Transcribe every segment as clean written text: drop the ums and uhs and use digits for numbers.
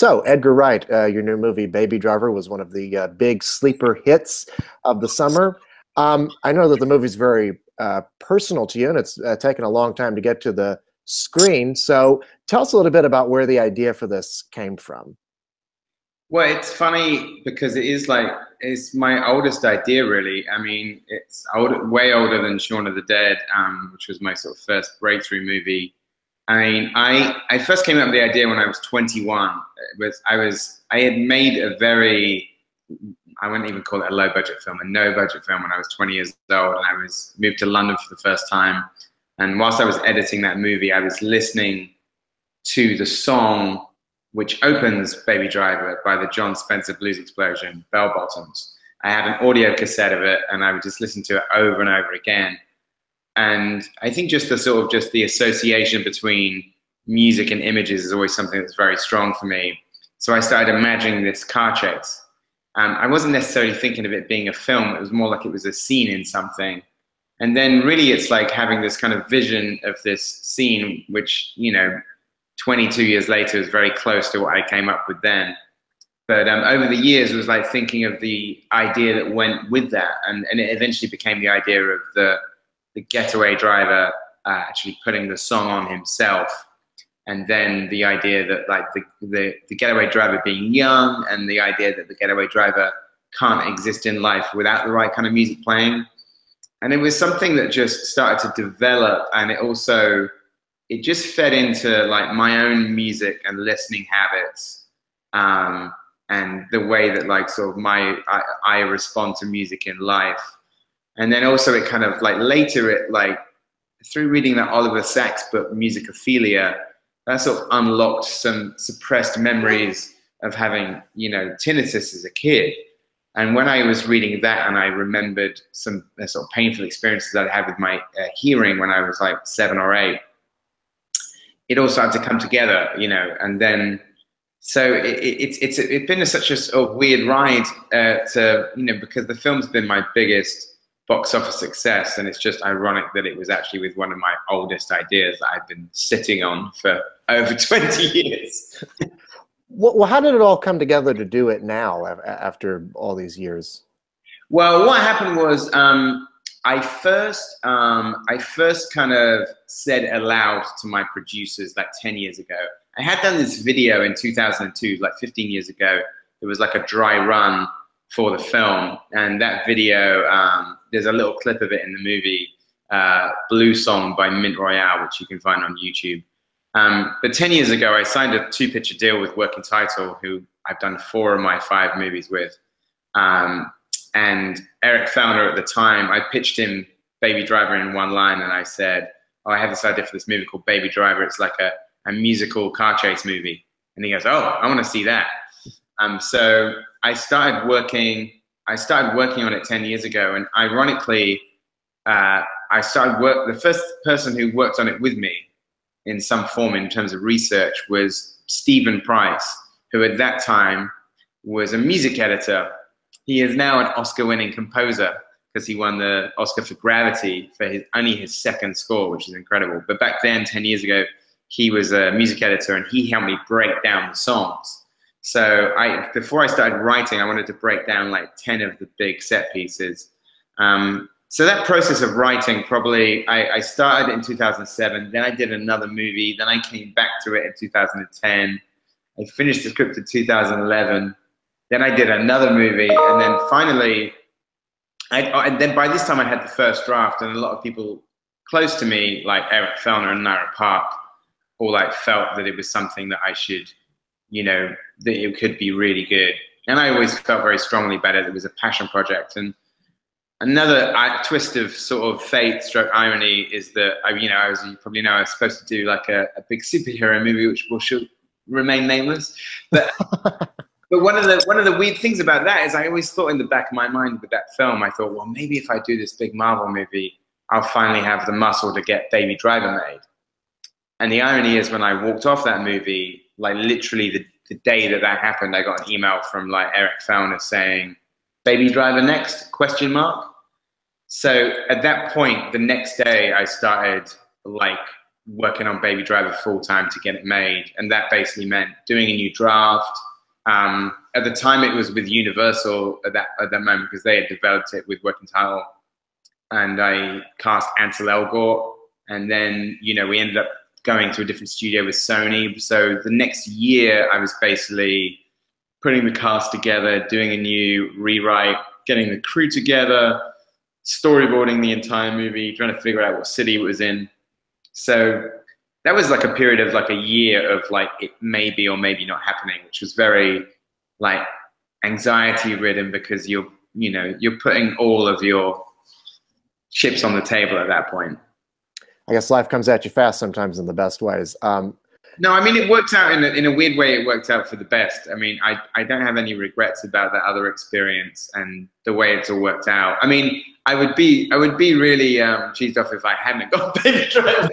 So, Edgar Wright, your new movie Baby Driver was one of the big sleeper hits of the summer. I know that the movie's very personal to you, and it's taken a long time to get to the screen. So, tell us a little bit about where the idea for this came from. Well, it's funny because it's my oldest idea, really. I mean, it's way older than Shaun of the Dead, which was my sort of first breakthrough movie. I mean, I first came up with the idea when I was 21. I had made a very, I wouldn't even call it a low budget film, a no budget film when I was 20 years old, and I was moved to London for the first time. And whilst I was editing that movie, I was listening to the song which opens Baby Driver by the John Spencer Blues Explosion, Bell Bottoms. I had an audio cassette of it, and I would just listen to it over and over again. And I think just the association between music and images is always something that's very strong for me. So I started imagining this car chase. I wasn't necessarily thinking of it being a film. It was more like it was a scene in something. And then really it's like having this kind of vision of this scene, which, 22 years later is very close to what I came up with then. But over the years, it was like thinking of the idea that went with that. And it eventually became the idea of the getaway driver actually putting the song on himself. And then the idea that like the getaway driver being young, and the idea that the getaway driver can't exist in life without the right kind of music playing. And it was something that just started to develop, and it just fed into like my own music and listening habits, and the way that like sort of I respond to music in life. And then also it kind of like later it like through reading that Oliver Sacks book, Musicophilia, that sort of unlocked some suppressed memories of having, tinnitus as a kid. And when I was reading that, and I remembered some sort of painful experiences that I had with my hearing when I was like 7 or 8, it all started to come together, and then, so it's been such a weird ride because the film's been my biggest box office success, and it's just ironic that it was actually with one of my oldest ideas that I've been sitting on for over 20 years. Well, how did it all come together to do it now after all these years? Well, what happened was I first kind of said aloud to my producers like 10 years ago. I had done this video in 2002, like 15 years ago. It was like a dry run for the film, and that video, there's a little clip of it in the movie, Blue Song by Mint Royale, which you can find on YouTube. But 10 years ago, I signed a 2-picture deal with Working Title, who I've done 4 of my 5 movies with. And Eric Fellner at the time, I pitched him Baby Driver in one line, and I said, oh, I have this idea for this movie called Baby Driver. It's like a musical car chase movie. And he goes, oh, I want to see that. So I started working on it 10 years ago, and ironically, the first person who worked on it with me in some form in terms of research was Stephen Price, who at that time was a music editor. He is now an Oscar-winning composer because he won the Oscar for Gravity for only his 2nd score, which is incredible. But back then, 10 years ago, he was a music editor, and he helped me break down the songs. So before I started writing, I wanted to break down like 10 of the big set pieces. So that process of writing, probably, I started in 2007, then I did another movie, then I came back to it in 2010. I finished the script in 2011, then I did another movie, and then finally, then by this time I had the first draft, and a lot of people close to me, like Eric Fellner and Naira Park, all like felt that it was something that I should, that it could be really good. And I always felt very strongly about it. It was a passion project. And another twist of sort of fate stroke irony is that, as you probably know, I was supposed to do like a big superhero movie, which should remain nameless. But but one of the weird things about that is I always thought in the back of my mind with that film, I thought, well, maybe if I do this big Marvel movie, I'll finally have the muscle to get Baby Driver made. And the irony is when I walked off that movie, like literally the day that happened, I got an email from like Eric Fellner saying, Baby Driver next, ? So at that point, the next day I started like working on Baby Driver full time to get it made, and that basically meant doing a new draft. At the time, it was with Universal at that moment because they had developed it with Working Title, and I cast Ansel Elgort, and then we ended up going to a different studio with Sony. So the next year, I was basically putting the cast together, doing a new rewrite, getting the crew together, storyboarding the entire movie, trying to figure out what city it was in. So that was like a period of like a year of like it may be or maybe not happening, which was very like anxiety ridden because you're putting all of your chips on the table at that point. I guess life comes at you fast sometimes in the best ways. No, I mean, it worked out in a weird way. It worked out for the best. I mean, I don't have any regrets about that other experience and the way it's all worked out. I mean, I would be really cheesed off if I hadn't got Baby Driver.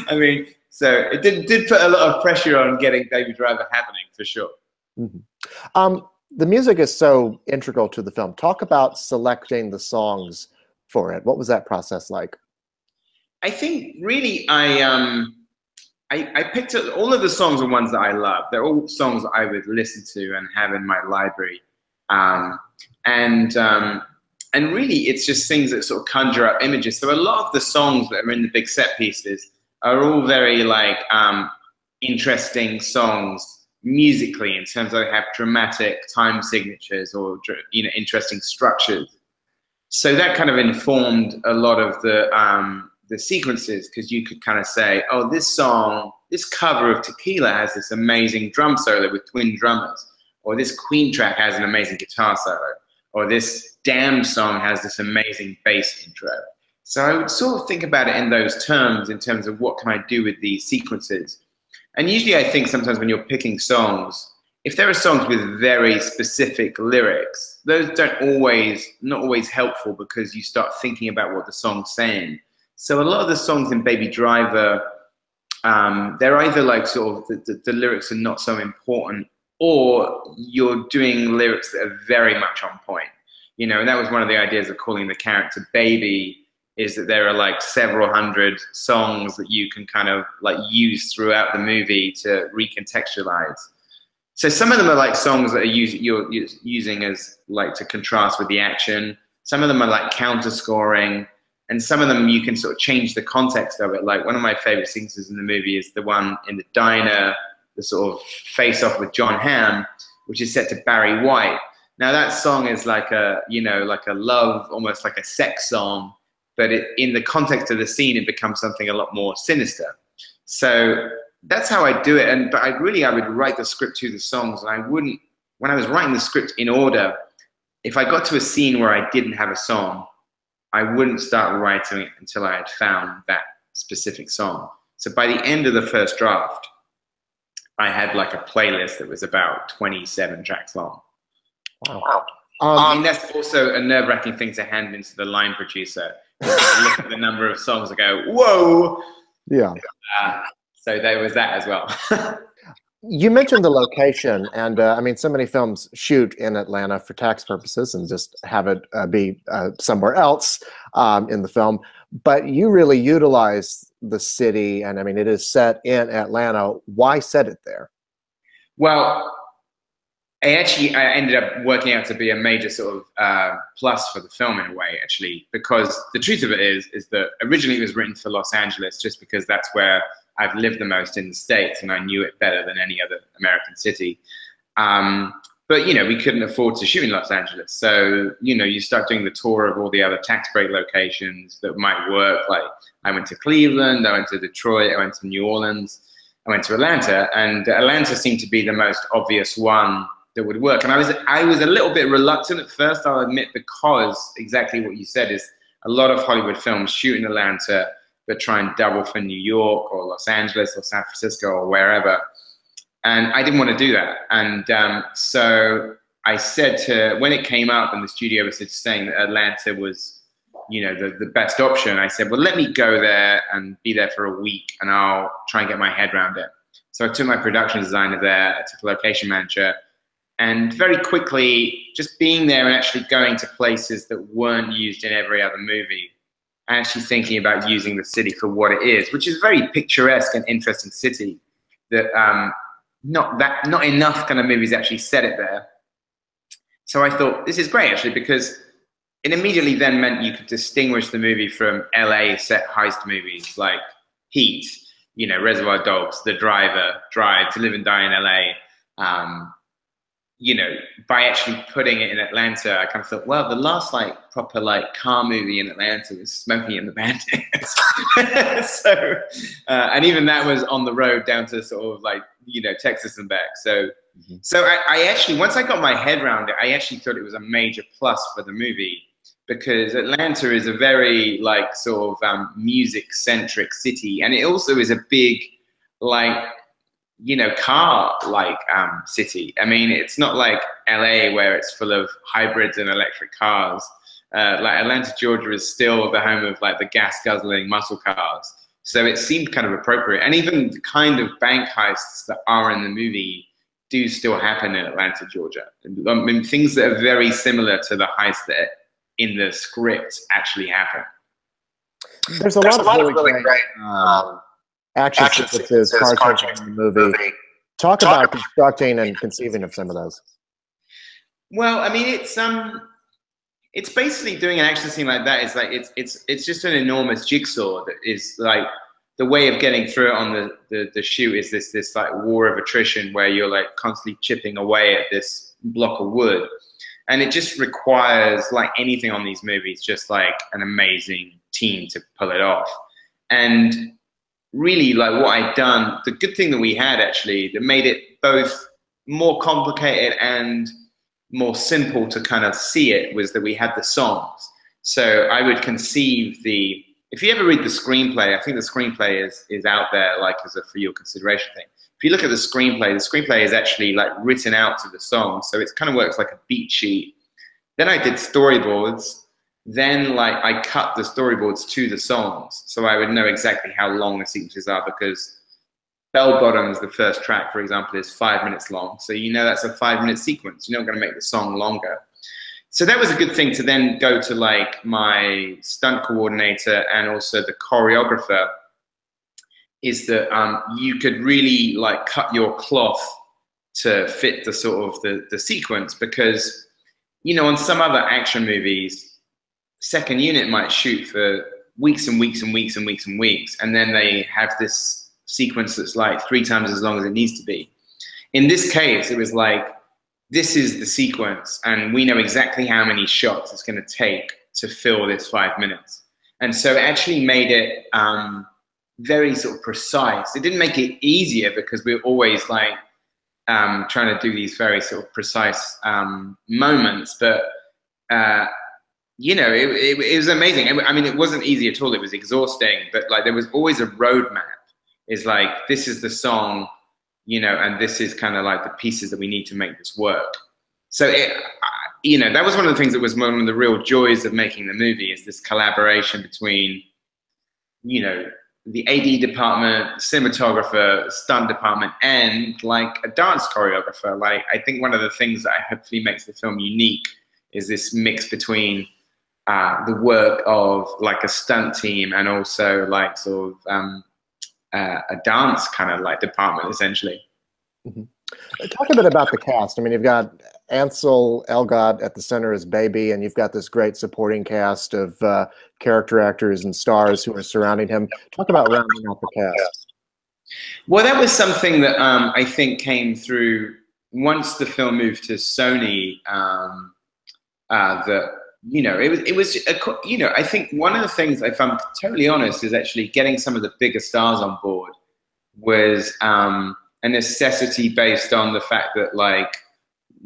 I mean, so it did put a lot of pressure on getting Baby Driver happening for sure. Mm-hmm. The music is so integral to the film. Talk about selecting the songs for it. What was that process like? I think really I picked up all of the songs are ones that I love. They're all songs that I would listen to and have in my library. And really it's just things that sort of conjure up images. So a lot of the songs that are in the big set pieces are all very like interesting songs musically in terms of they have dramatic time signatures or interesting structures. So that kind of informed a lot of the sequences, because you could kind of say, oh, this song, this cover of Tequila has this amazing drum solo with twin drummers, or this Queen track has an amazing guitar solo, or this Damned song has this amazing bass intro. So I would sort of think about it in those terms, in terms of what can I do with these sequences. And usually I think sometimes when you're picking songs, if there are songs with very specific lyrics, those not always helpful because you start thinking about what the song's saying. So a lot of the songs in Baby Driver, they're either like sort of the lyrics are not so important, or you're doing lyrics that are very much on point. And that was one of the ideas of calling the character Baby, is that there are like several hundred songs that you can kind of like use throughout the movie to recontextualize. So some of them are like songs that you're using as like to contrast with the action. Some of them are like counter scoring. And some of them you can sort of change the context of it. Like one of my favorite sequences in the movie is the one in the diner, the sort of face off with John Hamm, which is set to Barry White. Now that song is like like a love, almost like a sex song, but in the context of the scene, it becomes something a lot more sinister. So that's how I do it. But I would write the script to the songs, and when I was writing the script in order, if I got to a scene where I didn't have a song, I wouldn't start writing it until I had found that specific song. So by the end of the first draft, I had like a playlist that was about 27 tracks long. Wow. I mean, that's also a nerve-wracking thing to hand into the line producer. I look at the number of songs and go, whoa. Yeah. So there was that as well. You mentioned the location, and I mean, so many films shoot in Atlanta for tax purposes and just have it be somewhere else in the film. But you really utilize the city, and I mean, it is set in Atlanta. Why set it there? Well, I ended up working out to be a major sort of plus for the film in a way, actually, because the truth of it is that originally it was written for Los Angeles just because that's where I've lived the most in the States, and I knew it better than any other American city. But, we couldn't afford to shoot in Los Angeles. So, you start doing the tour of all the other tax break locations that might work. Like I went to Cleveland, I went to Detroit, I went to New Orleans, I went to Atlanta, and Atlanta seemed to be the most obvious one that would work. And I was a little bit reluctant at first, I'll admit, because exactly what you said is a lot of Hollywood films shoot in Atlanta, but try and double for New York or Los Angeles or San Francisco or wherever. And I didn't want to do that. And so I said when it came up and the studio was saying that Atlanta was, the best option, I said, well, let me go there and be there for a week and I'll try and get my head around it. So I took my production designer there, I took a location manager, and very quickly just being there and actually going to places that weren't used in every other movie, and actually thinking about using the city for what it is, which is a very picturesque and interesting city that not enough kind of movies actually set it there. So I thought, this is great, actually, because it immediately then meant you could distinguish the movie from LA set heist movies like Heat, you know, Reservoir Dogs, The Driver, Drive, To Live and Die in LA. You know, by actually putting it in Atlanta, I kind of thought, well, the last like proper like car movie in Atlanta was Smokey and the Bandit. So, and even that was on the road down to sort of like, you know, Texas and back. So, so I actually, once I got my head around it, I actually thought it was a major plus for the movie, because Atlanta is a very like sort of music centric city, and it also is a big like, you know, car like city. I mean, it's not like LA where it's full of hybrids and electric cars. Like Atlanta, Georgia is still the home of like the gas guzzling muscle cars. So it seemed kind of appropriate. And even the kind of bank heists that are in the movie do still happen in Atlanta, Georgia. I mean, things that are very similar to the heists that in the script actually happen. There's a lot of really great action sequences, car chases in the movie. Talk about constructing and conceiving of some of those. Well, I mean, it's basically doing an action scene like that. It's like it's just an enormous jigsaw that is like the way of getting through it on the shoot is this like war of attrition where you're like constantly chipping away at this block of wood, and it just requires, like anything on these movies, just like an amazing team to pull it off. And really, like what I'd done, the good thing that we had actually that made it both more complicated and more simple to kind of see it was that we had the songs. So I would conceive if you ever read the screenplay, I think the screenplay is out there like as a for your consideration thing. If you look at the screenplay is actually like written out to the song. So it kind of works like a beat sheet. Then I did storyboards. Then like I cut the storyboards to the songs, so I would know exactly how long the sequences are, because Bell Bottoms, the first track, for example, is 5 minutes long. So you know that's a 5-minute sequence. You're not going to make the song longer. So that was a good thing to then go to like my stunt coordinator and also the choreographer, is that you could really like cut your cloth to fit the sort of the sequence, because, you know, on some other action movies, second unit might shoot for weeks and weeks and weeks and weeks and weeks, and then they have this sequence that's like 3 times as long as it needs to be. In this case, it was like, this is the sequence, and we know exactly how many shots it's going to take to fill this 5 minutes. And so it actually made it very sort of precise. It didn't make it easier, because we're always like trying to do these very sort of precise moments, but you know, it was amazing. I mean, it wasn't easy at all. It was exhausting, but like there was always a roadmap. It's like, this is the song, you know, and this is kind of like the pieces that we need to make this work. So, you know, that was one of the things that was one of the real joys of making the movie, is this collaboration between, you know, the AD department, cinematographer, stunt department, and like a dance choreographer. Like, I think one of the things that hopefully makes the film unique is this mix between the work of like a stunt team and also like sort of a dance kind of like department, essentially. Talk a bit about the cast. I mean, you've got Ansel Elgort at the center as Baby, and you've got this great supporting cast of character actors and stars who are surrounding him. Talk about rounding out the cast. Well, that was something that I think came through once the film moved to Sony. That, you know, it was you know, I think one of the things, if I'm totally honest, is actually getting some of the bigger stars on board was a necessity based on the fact that like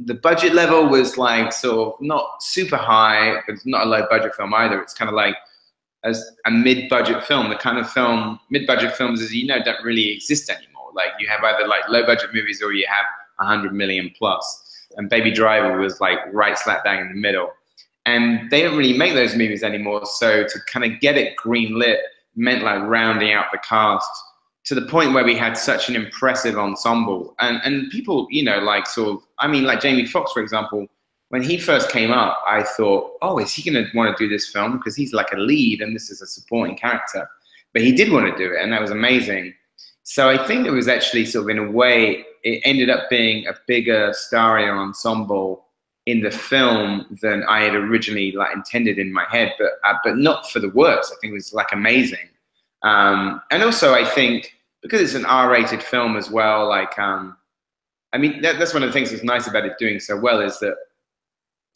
the budget level was like sort of not super high, but it's not a low budget film either. It's kind of like as a mid-budget film, the kind of film, mid-budget films, as you know, don't really exist anymore. Like you have either like low budget movies or you have 100 million plus. And Baby Driver was like right slap bang in the middle. And they don't really make those movies anymore. So to kind of get it green lit meant like rounding out the cast to the point where we had such an impressive ensemble. And people, you know, like sort of, I mean, like Jamie Foxx, for example, when he first came up, I thought, oh, is he going to want to do this film? Because he's like a lead and this is a supporting character. But he did want to do it, and that was amazing. So I think it was actually sort of, in a way, it ended up being a bigger starry ensemble in the film than I had originally like intended in my head, but not for the worse. I think it was like amazing. And also I think because it's an R-rated film as well, like, I mean, that's one of the things that's nice about it doing so well is that,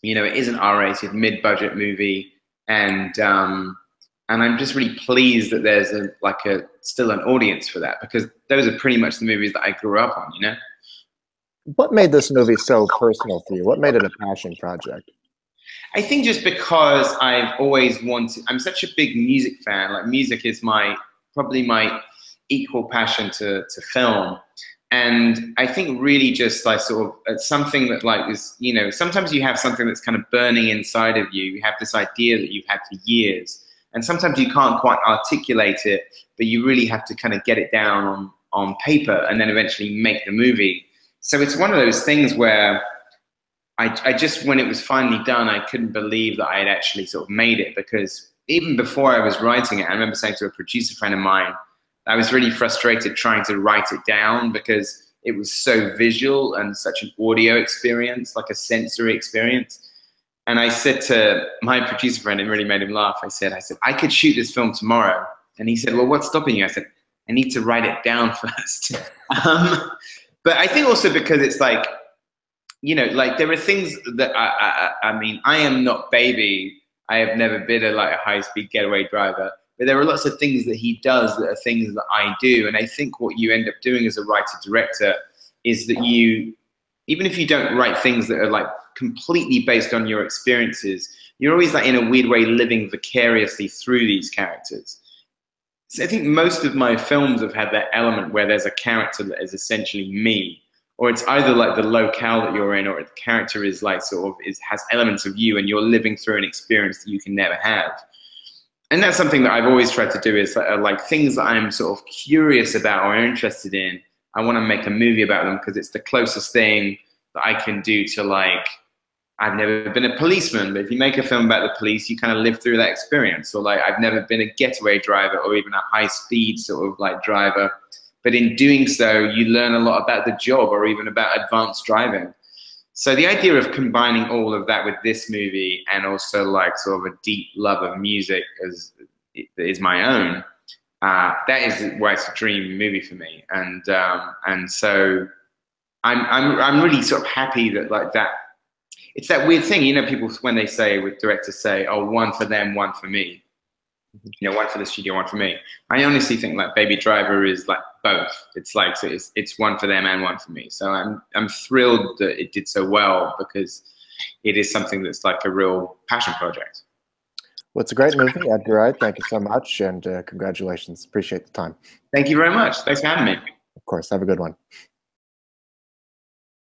you know, it is an R-rated mid-budget movie, and I'm just really pleased that there's still an audience for that, because those are pretty much the movies that I grew up on, you know? What made this movie so personal for you? What made it a passion project? I think just because I've always wanted, I'm such a big music fan, like music is probably my equal passion to film. And I think really just like sort of it's something that like is, you know, sometimes you have something that's kind of burning inside of you. You have this idea that you've had for years. And sometimes you can't quite articulate it, but you really have to kind of get it down on paper and then eventually make the movie. So it's one of those things where I just, when it was finally done, I couldn't believe that I had actually sort of made it, because even before I was writing it, I remember saying to a producer friend of mine, I was really frustrated trying to write it down because it was so visual and such an audio experience, like a sensory experience. And I said to my producer friend, it really made him laugh. I said, I could shoot this film tomorrow. And he said, well, what's stopping you? I said, I need to write it down first. But I think also because it's like, you know, like there are things that I mean, I am not Baby. I have never been a high-speed getaway driver. But there are lots of things that he does that are things that I do. And I think what you end up doing as a writer-director is that you, even if you don't write things that are like completely based on your experiences, you're always like in a weird way living vicariously through these characters. So I think most of my films have had that element where there's a character that is essentially me, or it's either like the locale that you're in, or the character is like has elements of you and you're living through an experience that you can never have. And that's something that I've always tried to do, is like things that I'm sort of curious about or interested in, I want to make a movie about them, because it's the closest thing that I can do to, like, I've never been a policeman, but if you make a film about the police, you kind of live through that experience. Or like, I've never been a getaway driver or even a high speed sort of like driver, but in doing so, you learn a lot about the job or even about advanced driving. So the idea of combining all of that with this movie, and also like sort of a deep love of music is my own, that is why it's a dream movie for me. And so I'm really sort of happy that like that. It's that weird thing, you know, people when they say, with directors say, oh, one for them, one for me. You know, one for the studio, one for me. I honestly think like Baby Driver is like both. It's like, so it's one for them and one for me. So I'm thrilled that it did so well, because it is something that's like a real passion project. Well, it's a great movie, Edgar Wright. Thank you so much, and congratulations. Appreciate the time. Thank you very much. Thanks for having me. Of course. Have a good one.